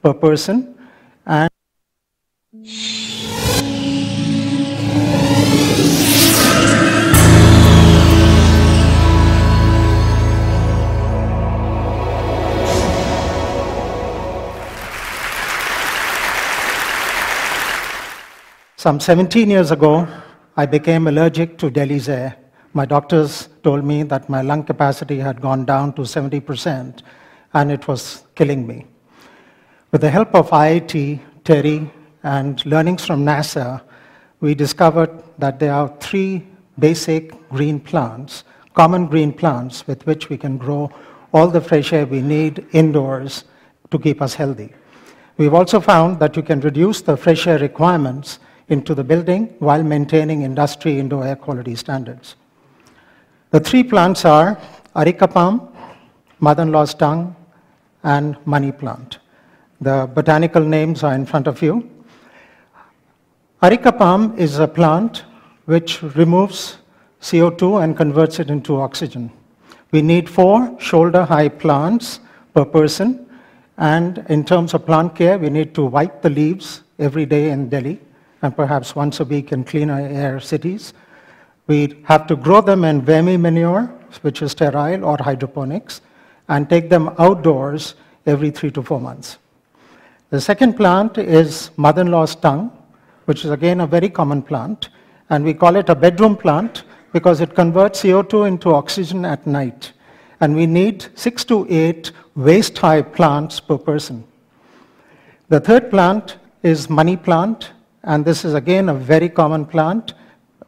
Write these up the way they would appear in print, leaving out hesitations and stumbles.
per person, and some 17 years ago, I became allergic to Delhi's air. My doctors told me that my lung capacity had gone down to 70%, and it was killing me. With the help of IIT, TERI, and learnings from NASA, we discovered that there are 3 basic green plants, common green plants, with which we can grow all the fresh air we need indoors to keep us healthy. We've also found that you can reduce the fresh air requirements into the building while maintaining industry indoor air quality standards. The 3 plants are areca palm, mother-in-law's tongue, and money plant. The botanical names are in front of you. Areca palm is a plant which removes CO2 and converts it into oxygen. We need 4 shoulder-high plants per person, and in terms of plant care, we need to wipe the leaves every day in Delhi, and perhaps once a week in cleaner air cities. We have to grow them in vermi manure, which is sterile, or hydroponics, and take them outdoors every 3 to 4 months. The second plant is mother-in-law's tongue, which is again a very common plant, and we call it a bedroom plant because it converts CO2 into oxygen at night. And we need 6 to 8 waist-high plants per person. The third plant is money plant, and this is again a very common plant,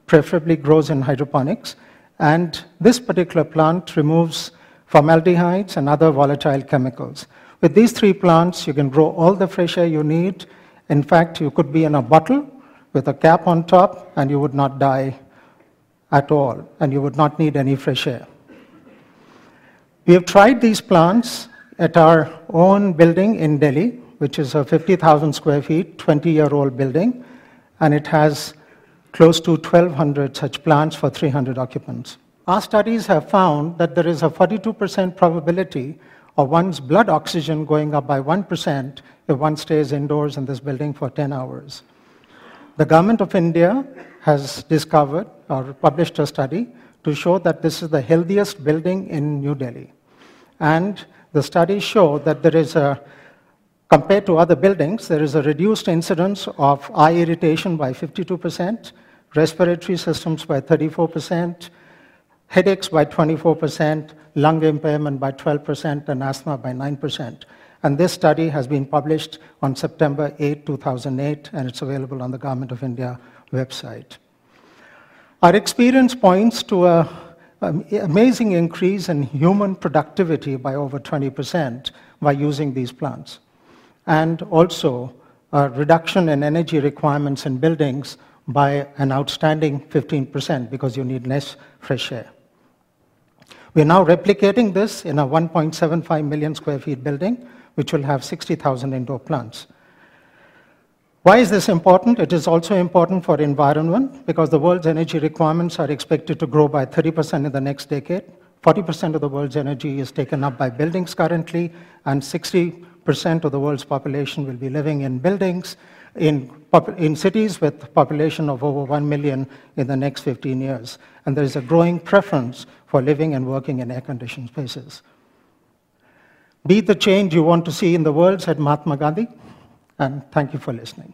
preferably grows in hydroponics. And this particular plant removes formaldehydes and other volatile chemicals. With these 3 plants, you can grow all the fresh air you need. In fact, you could be in a bottle with a cap on top, and you would not die at all, and you would not need any fresh air. We have tried these plants at our own building in Delhi, which is a 50,000 square feet, 20-year-old building, and it has close to 1,200 such plants for 300 occupants. Our studies have found that there is a 42% probability of one's blood oxygen going up by 1% if one stays indoors in this building for 10 hours. The government of India has discovered or published a study to show that this is the healthiest building in New Delhi. And the studies show that there is a, compared to other buildings, there is a reduced incidence of eye irritation by 52%, respiratory systems by 34%, headaches by 24%, lung impairment by 12%, and asthma by 9%. And this study has been published on September 8, 2008, and it's available on the Government of India website. Our experience points to an amazing increase in human productivity by over 20% by using these plants, and also a reduction in energy requirements in buildings by an outstanding 15% because you need less fresh air. We're now replicating this in a 1.75 million square feet building, which will have 60,000 indoor plants. Why is this important? It is also important for environment because the world's energy requirements are expected to grow by 30% in the next decade. 40% of the world's energy is taken up by buildings currently, and 60% of the world's population will be living in buildings in cities with population of over 1 million in the next 15 years. And there is a growing preference for living and working in air-conditioned spaces. Be the change you want to see in the world, said Mahatma Gandhi, and thank you for listening.